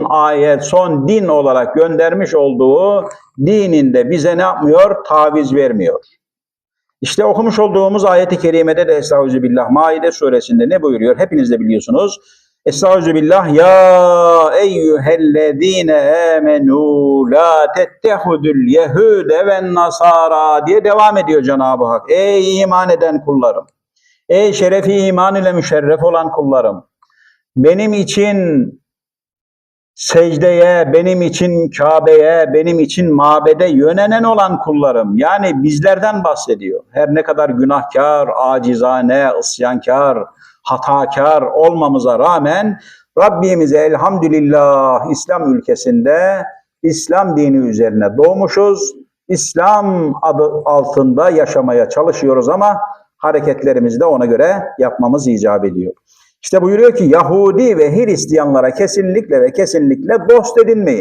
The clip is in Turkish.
ayet, son din olarak göndermiş olduğu dininde bize ne yapmıyor? Taviz vermiyor. İşte okumuş olduğumuz ayet-i kerimede de Estağfirullah Maide suresinde ne buyuruyor? Hepiniz de biliyorsunuz. Estağfirullah ya eyyühellezine amenu la tettehudul yehude ve nasara diye devam ediyor Cenab-ı Hak. Ey iman eden kullarım. Ey şerefi iman ile müşerref olan kullarım. Benim için secdeye, benim için Kabe'ye, benim için mabede yönelen olan kullarım. Yani bizlerden bahsediyor. Her ne kadar günahkar, acizane, isyankar, hatakar olmamıza rağmen Rabbimize elhamdülillah İslam ülkesinde, İslam dini üzerine doğmuşuz. İslam adı altında yaşamaya çalışıyoruz ama hareketlerimizi de ona göre yapmamız icap ediyor. İşte buyuruyor ki Yahudi ve Hristiyanlara kesinlikle ve kesinlikle dost edinmeyin.